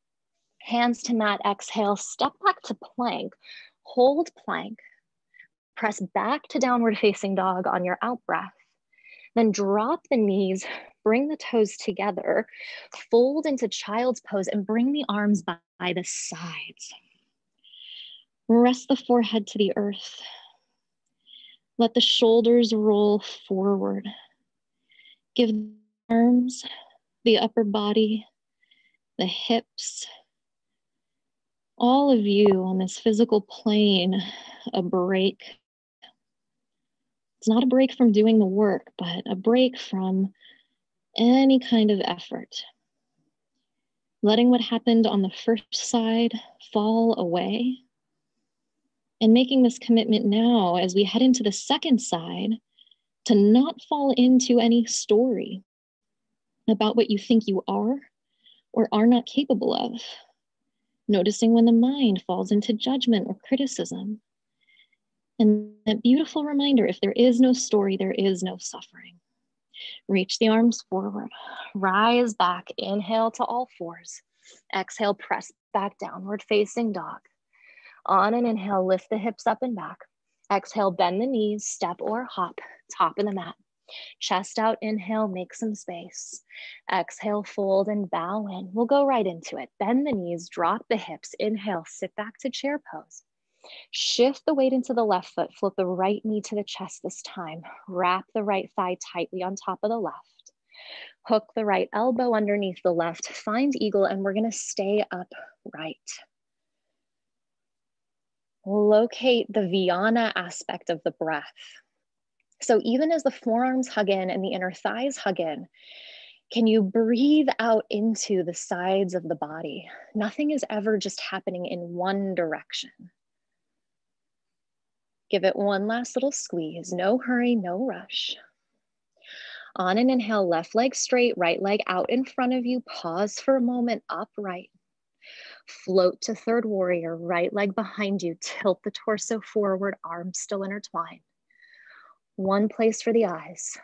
Speaker 2: hands to mat, exhale, step back to plank, hold plank, press back to downward facing dog on your out breath. Then drop the knees, bring the toes together, fold into child's pose and bring the arms by the sides. Rest the forehead to the earth. Let the shoulders roll forward. Give the arms, the upper body, the hips, all of you on this physical plane, a break. It's not a break from doing the work, but a break from any kind of effort. Letting what happened on the first side fall away, and making this commitment now as we head into the second side to not fall into any story about what you think you are or are not capable of. Noticing when the mind falls into judgment or criticism. And that beautiful reminder, if there is no story, there is no suffering. Reach the arms forward, rise back, inhale to all fours. Exhale, press back, downward facing dog. On an inhale, lift the hips up and back. Exhale, bend the knees, step or hop, top of the mat. Chest out, inhale, make some space. Exhale, fold and bow in. We'll go right into it. Bend the knees, drop the hips. Inhale, sit back to chair pose. Shift the weight into the left foot, flip the right knee to the chest this time. Wrap the right thigh tightly on top of the left. Hook the right elbow underneath the left. Find eagle, and we're gonna stay upright. Locate the Vyana aspect of the breath. So even as the forearms hug in and the inner thighs hug in, can you breathe out into the sides of the body? Nothing is ever just happening in one direction. Give it one last little squeeze. No hurry, no rush. On an inhale, left leg straight, right leg out in front of you. Pause for a moment, upright. Float to third warrior, right leg behind you, tilt the torso forward, arms still intertwined. One place for the eyes.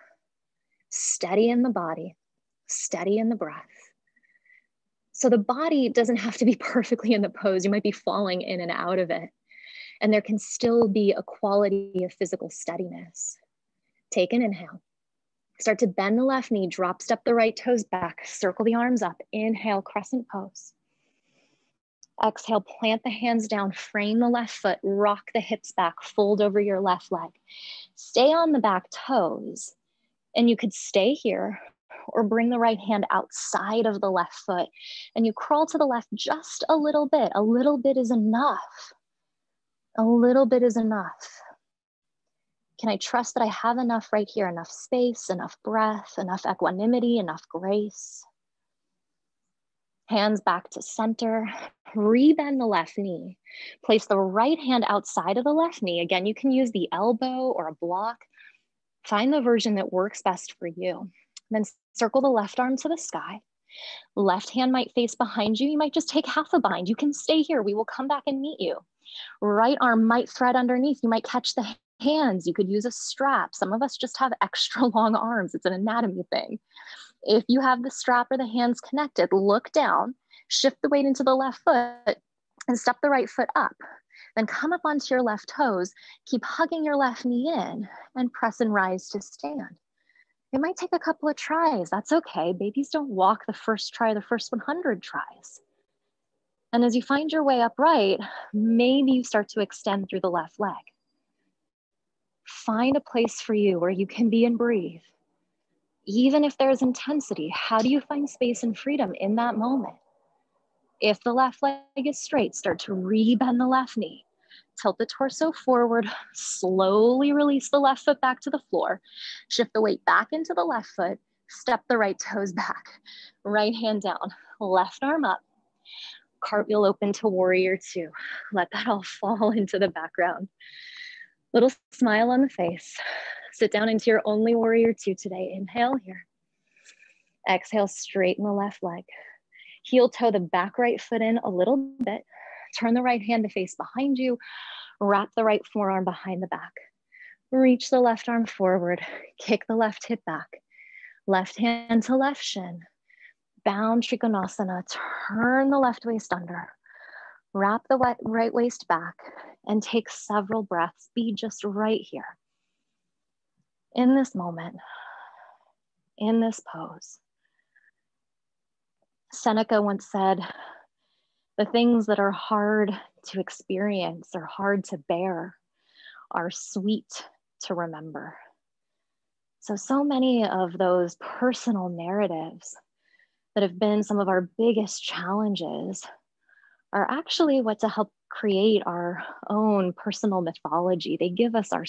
Speaker 2: Steady in the body, steady in the breath. So the body doesn't have to be perfectly in the pose. You might be falling in and out of it. And there can still be a quality of physical steadiness. Take an inhale. Start to bend the left knee, drop step the right toes back, circle the arms up. Inhale, crescent pose. Exhale, plant the hands down, frame the left foot, rock the hips back, fold over your left leg. Stay on the back toes. And you could stay here or bring the right hand outside of the left foot and you crawl to the left just a little bit. A little bit is enough. A little bit is enough. Can I trust that I have enough right here? Enough space, enough breath, enough equanimity, enough grace. Hands back to center. Rebend the left knee. Place the right hand outside of the left knee. Again, you can use the elbow or a block. Find the version that works best for you. Then circle the left arm to the sky. Left hand might face behind you. You might just take half a bind. You can stay here. We will come back and meet you. Right arm might thread underneath. You might catch the hands. You could use a strap. Some of us just have extra long arms. It's an anatomy thing. If you have the strap or the hands connected, look down, shift the weight into the left foot and step the right foot up. Then come up onto your left toes, keep hugging your left knee in and press and rise to stand. It might take a couple of tries. That's okay. Babies don't walk the first try, the first 100 tries. And as you find your way upright, maybe you start to extend through the left leg. Find a place for you where you can be and breathe. Even if there's intensity, how do you find space and freedom in that moment? If the left leg is straight, start to rebend the left knee. Tilt the torso forward, slowly release the left foot back to the floor. Shift the weight back into the left foot, step the right toes back. Right hand down, left arm up. Cartwheel open to warrior two. Let that all fall into the background. Little smile on the face. Sit down into your only warrior two today. Inhale here. Exhale, straighten the left leg. Heel toe the back right foot in a little bit. Turn the right hand to face behind you. Wrap the right forearm behind the back. Reach the left arm forward. Kick the left hip back. Left hand to left shin. Bound Trikonasana. Turn the left waist under. Wrap the right waist back and take several breaths. Be just right here. In this moment, in this pose. Seneca once said, the things that are hard to experience or hard to bear are sweet to remember. So many of those personal narratives that have been some of our biggest challenges are actually what to help create our own personal mythology. They give us our,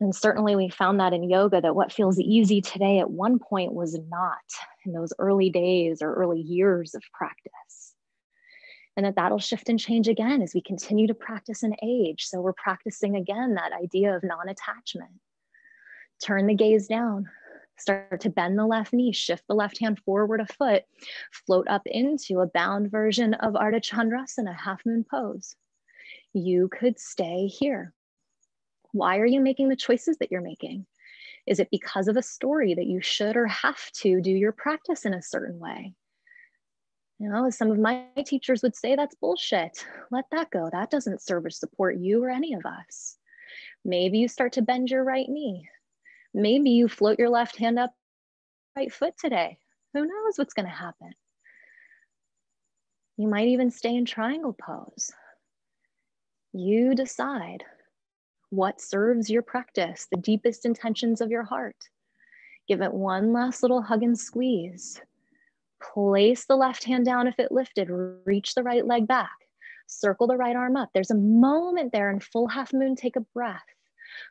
Speaker 2: and certainly we found that in yoga, that what feels easy today at one point was not in those early days or early years of practice. And that'll shift and change again as we continue to practice and age. So we're practicing again that idea of non-attachment. Turn the gaze down, start to bend the left knee, shift the left hand forward a foot, float up into a bound version of Ardha Chandrasana, half moon pose. You could stay here. Why are you making the choices that you're making? Is it because of a story that you should or have to do your practice in a certain way? You know, as some of my teachers would say, that's bullshit. Let that go. That doesn't serve or support you or any of us. Maybe you start to bend your right knee. Maybe you float your left hand up, right foot today. Who knows what's going to happen? You might even stay in triangle pose. You decide what serves your practice, the deepest intentions of your heart. Give it one last little hug and squeeze. Place the left hand down if it lifted, reach the right leg back, circle the right arm up. There's a moment there in full half moon, take a breath.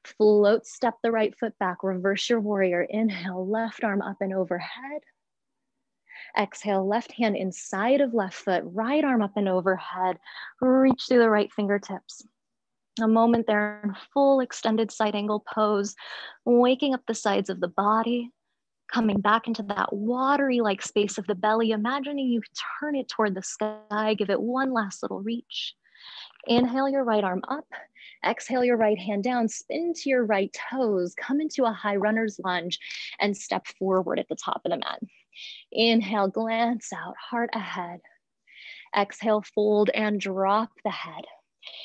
Speaker 2: Float, step the right foot back, reverse your warrior. Inhale, left arm up and overhead. Exhale, left hand inside of left foot, right arm up and overhead. Reach through the right fingertips. A moment there in full extended side angle pose, waking up the sides of the body. Coming back into that watery like space of the belly, imagining you turn it toward the sky, give it one last little reach. Inhale your right arm up, exhale your right hand down, spin to your right toes, come into a high runner's lunge and step forward at the top of the mat. Inhale, glance out, heart ahead. Exhale, fold and drop the head.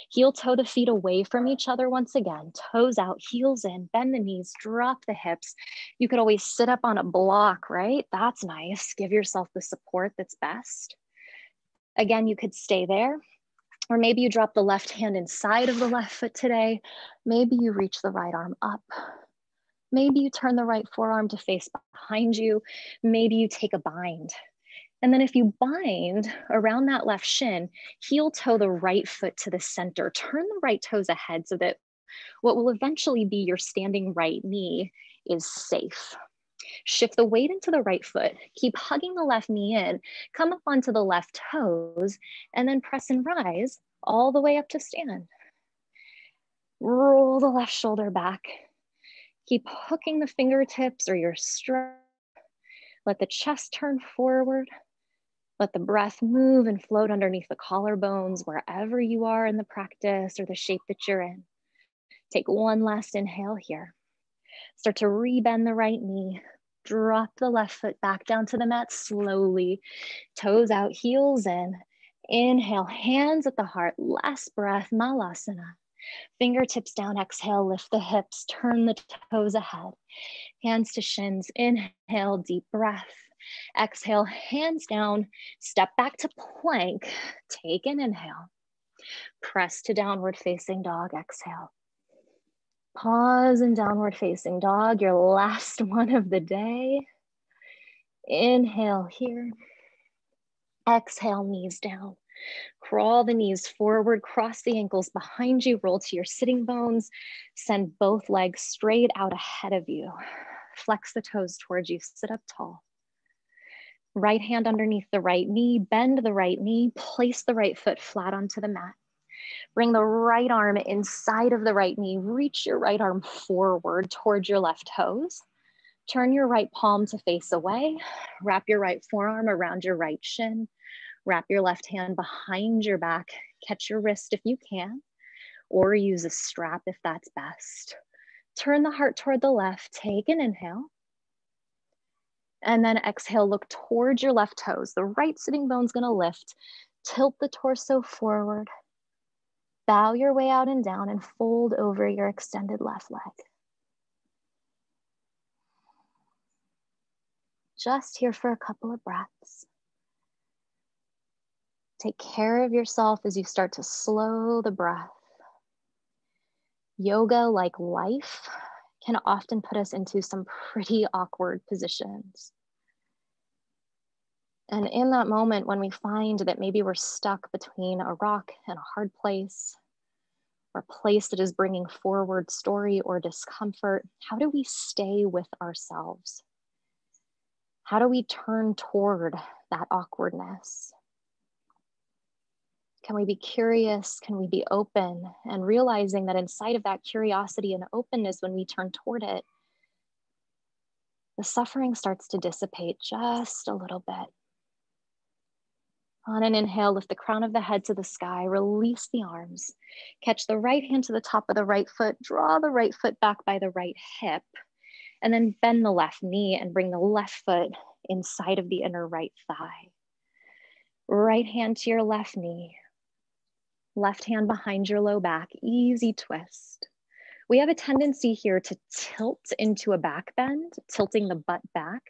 Speaker 2: Heel toe the feet away from each other once again. Toes out, heels in, bend the knees, drop the hips. You could always sit up on a block, right? That's nice. Give yourself the support that's best. Again, you could stay there. Or maybe you drop the left hand inside of the left foot today. Maybe you reach the right arm up. Maybe you turn the right forearm to face behind you. Maybe you take a bind. And then if you bind around that left shin, heel toe the right foot to the center, turn the right toes ahead so that what will eventually be your standing right knee is safe. Shift the weight into the right foot, keep hugging the left knee in, come up onto the left toes, and then press and rise all the way up to stand. Roll the left shoulder back. Keep hooking the fingertips or your strap. Let the chest turn forward. Let the breath move and float underneath the collarbones wherever you are in the practice or the shape that you're in. Take one last inhale here. Start to rebend the right knee. Drop the left foot back down to the mat slowly. Toes out, heels in. Inhale, hands at the heart. Last breath, Malasana. Fingertips down, exhale, lift the hips, turn the toes ahead. Hands to shins, inhale, deep breath. Exhale, hands down, step back to plank. Take an inhale. Press to downward facing dog, exhale. Pause in downward facing dog, your last one of the day. Inhale here. Exhale, knees down. Crawl the knees forward, cross the ankles behind you, roll to your sitting bones. Send both legs straight out ahead of you. Flex the toes towards you, sit up tall. Right hand underneath the right knee, bend the right knee, place the right foot flat onto the mat. Bring the right arm inside of the right knee, reach your right arm forward towards your left toes. Turn your right palm to face away. Wrap your right forearm around your right shin. Wrap your left hand behind your back. Catch your wrist if you can, or use a strap if that's best. Turn the heart toward the left, take an inhale. And then exhale, look towards your left toes. The right sitting bone's gonna lift. Tilt the torso forward. Bow your way out and down and fold over your extended left leg. Just here for a couple of breaths. Take care of yourself as you start to slow the breath. Yoga, like life, can often put us into some pretty awkward positions. And in that moment, when we find that maybe we're stuck between a rock and a hard place, or a place that is bringing forward story or discomfort, how do we stay with ourselves? How do we turn toward that awkwardness? Can we be curious? Can we be open? And realizing that inside of that curiosity and openness, when we turn toward it, the suffering starts to dissipate just a little bit. On an inhale, lift the crown of the head to the sky, release the arms. Catch the right hand to the top of the right foot, draw the right foot back by the right hip, and then bend the left knee and bring the left foot inside of the inner right thigh. Right hand to your left knee, left hand behind your low back, easy twist. We have a tendency here to tilt into a back bend, tilting the butt back.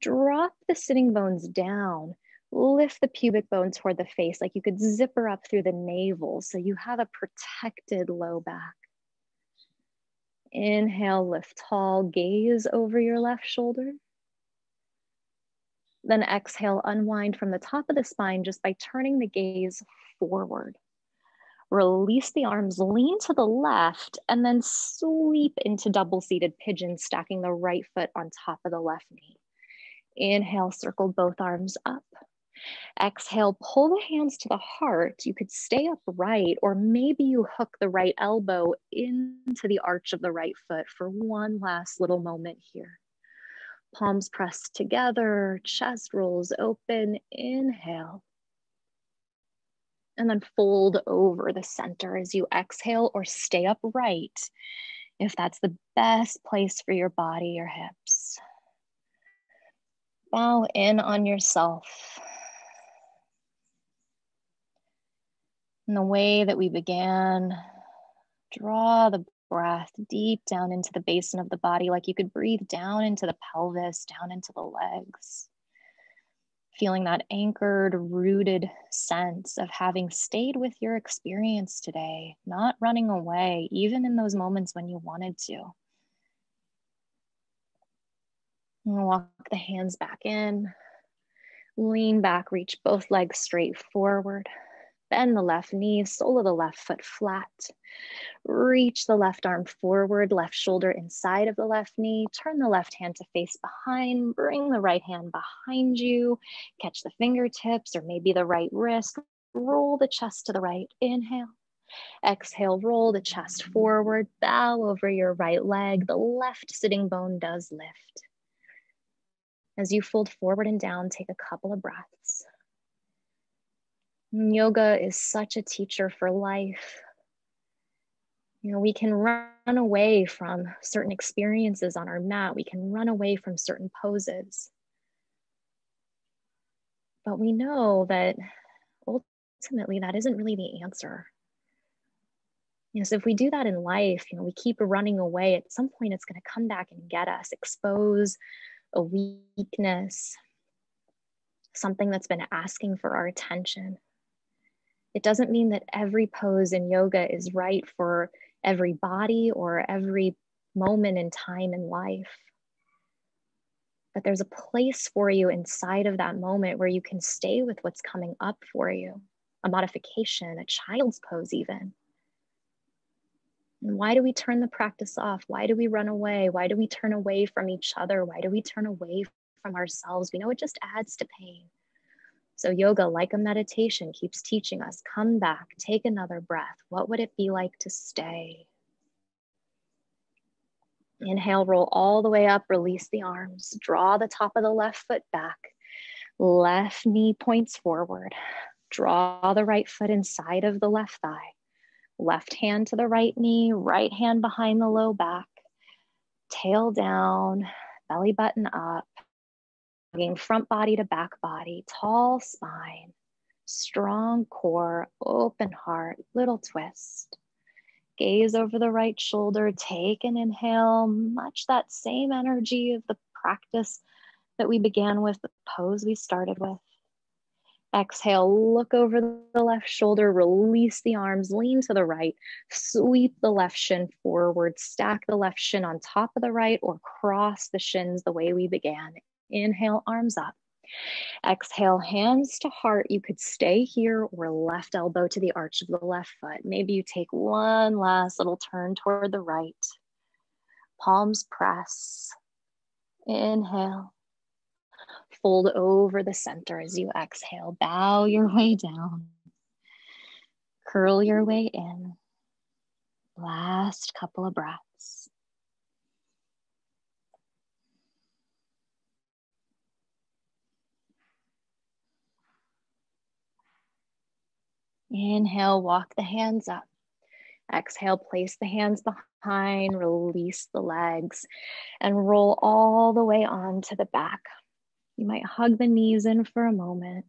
Speaker 2: Drop the sitting bones down. Lift the pubic bone toward the face, like you could zipper up through the navel so you have a protected low back. Inhale, lift tall, gaze over your left shoulder. Then exhale, unwind from the top of the spine just by turning the gaze forward. Release the arms, lean to the left, and then sweep into double-seated pigeon, stacking the right foot on top of the left knee. Inhale, circle both arms up. Exhale, pull the hands to the heart. You could stay upright, or maybe you hook the right elbow into the arch of the right foot for one last little moment here. Palms pressed together, chest rolls open, inhale. And then fold over the center as you exhale, or stay upright if that's the best place for your body, your hips. Bow in on yourself. In the way that we began, draw the breath deep down into the basin of the body, like you could breathe down into the pelvis, down into the legs. Feeling that anchored, rooted sense of having stayed with your experience today, not running away, even in those moments when you wanted to. And walk the hands back in, lean back, reach both legs straight forward. Bend the left knee, sole of the left foot flat. Reach the left arm forward, left shoulder inside of the left knee. Turn the left hand to face behind. Bring the right hand behind you. Catch the fingertips or maybe the right wrist. Roll the chest to the right. Inhale. Exhale, roll the chest forward. Bow over your right leg. The left sitting bone does lift. As you fold forward and down, take a couple of breaths. Yoga is such a teacher for life. You know, we can run away from certain experiences on our mat. We can run away from certain poses. But we know that ultimately that isn't really the answer. You know, so if we do that in life, you know, we keep running away, at some point it's going to come back and get us, expose a weakness, something that's been asking for our attention. It doesn't mean that every pose in yoga is right for every body or every moment in time in life. But there's a place for you inside of that moment where you can stay with what's coming up for you, a modification, a child's pose even. And why do we turn the practice off? Why do we run away? Why do we turn away from each other? Why do we turn away from ourselves? We know it just adds to pain. So yoga, like a meditation, keeps teaching us, come back, take another breath. What would it be like to stay? Inhale, roll all the way up, release the arms. Draw the top of the left foot back. Left knee points forward. Draw the right foot inside of the left thigh. Left hand to the right knee, right hand behind the low back. Tail down, belly button up. Front body to back body, tall spine, strong core, open heart, little twist. Gaze over the right shoulder, take an inhale, much that same energy of the practice that we began with, the pose we started with. Exhale, look over the left shoulder, release the arms, lean to the right, sweep the left shin forward, stack the left shin on top of the right, or cross the shins the way we began. Inhale, arms up. Exhale, hands to heart. You could stay here or left elbow to the arch of the left foot. Maybe you take one last little turn toward the right. Palms press. Inhale. Fold over the center as you exhale. Bow your way down. Curl your way in. Last couple of breaths. Inhale, walk the hands up. Exhale, place the hands behind, release the legs, and roll all the way onto the back. You might hug the knees in for a moment,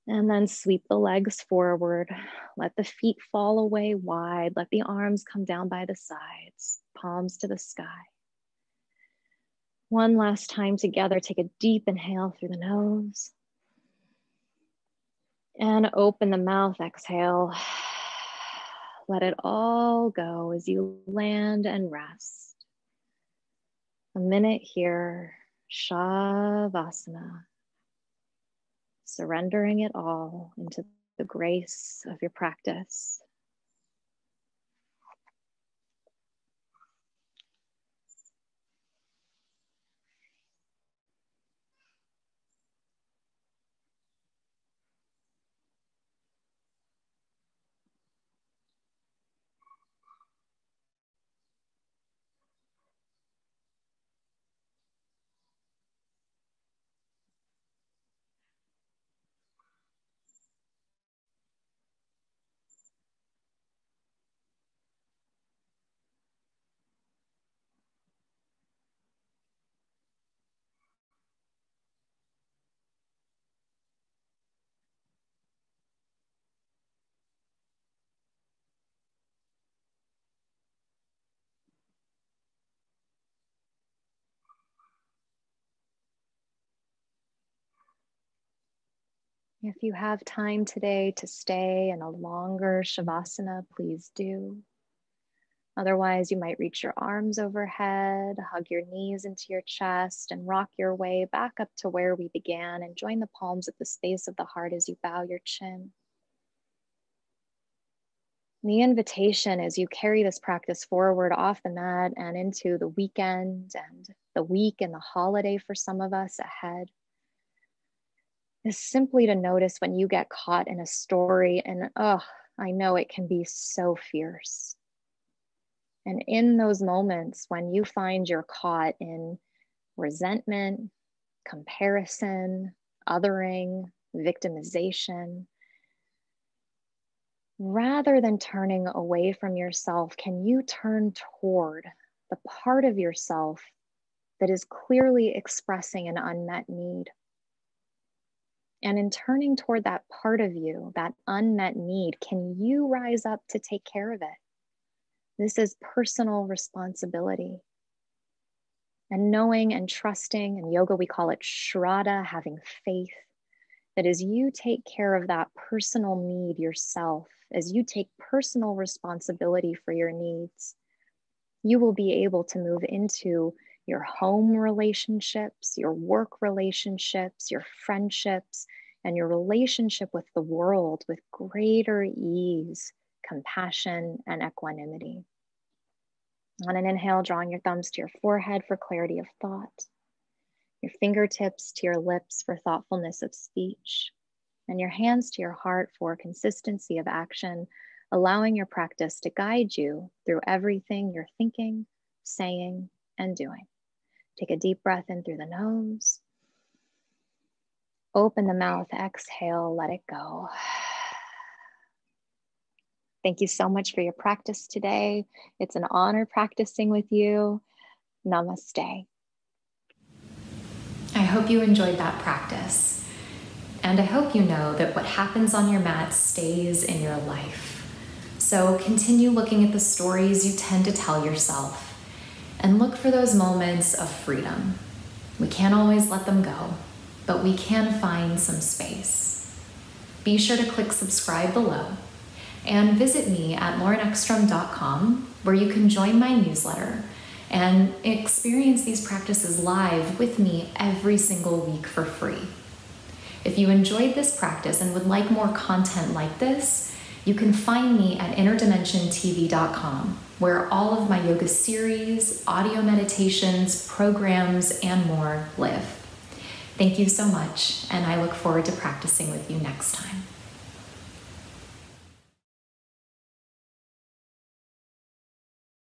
Speaker 2: and then sweep the legs forward. Let the feet fall away wide. Let the arms come down by the sides, palms to the sky. One last time together, take a deep inhale through the nose. And open the mouth, exhale. Let it all go as you land and rest. A minute here, Shavasana. Surrendering it all into the grace of your practice. If you have time today to stay in a longer Shavasana, please do. Otherwise, you might reach your arms overhead, hug your knees into your chest, and rock your way back up to where we began, and join the palms at the space of the heart as you bow your chin. The invitation as you carry this practice forward off the mat and into the weekend and the week and the holiday for some of us ahead is simply to notice when you get caught in a story and, I know it can be so fierce. And in those moments when you find you're caught in resentment, comparison, othering, victimization, rather than turning away from yourself, can you turn toward the part of yourself that is clearly expressing an unmet need? And in turning toward that part of you, that unmet need, can you rise up to take care of it? This is personal responsibility. And knowing and trusting, in yoga we call it shraddha, having faith, that as you take care of that personal need yourself, as you take personal responsibility for your needs, you will be able to move into your home relationships, your work relationships, your friendships, and your relationship with the world with greater ease, compassion, and equanimity. On an inhale, drawing your thumbs to your forehead for clarity of thought, your fingertips to your lips for thoughtfulness of speech, and your hands to your heart for consistency of action, allowing your practice to guide you through everything you're thinking, saying, and doing. Take a deep breath in through the nose. Open the mouth, exhale, let it go. Thank you so much for your practice today. It's an honor practicing with you. Namaste.
Speaker 1: I hope you enjoyed that practice. And I hope you know that what happens on your mat stays in your life. So continue looking at the stories you tend to tell yourself and look for those moments of freedom. We can't always let them go, but we can find some space. Be sure to click subscribe below and visit me at 𝐂𝐴𝐸𝐿.com, where you can join my newsletter and experience these practices live with me every single week for free. If you enjoyed this practice and would like more content like this, you can find me at interdimensiontv.com, where all of my yoga series, audio meditations, programs, and more live. Thank you so much, and I look forward to practicing with you next time.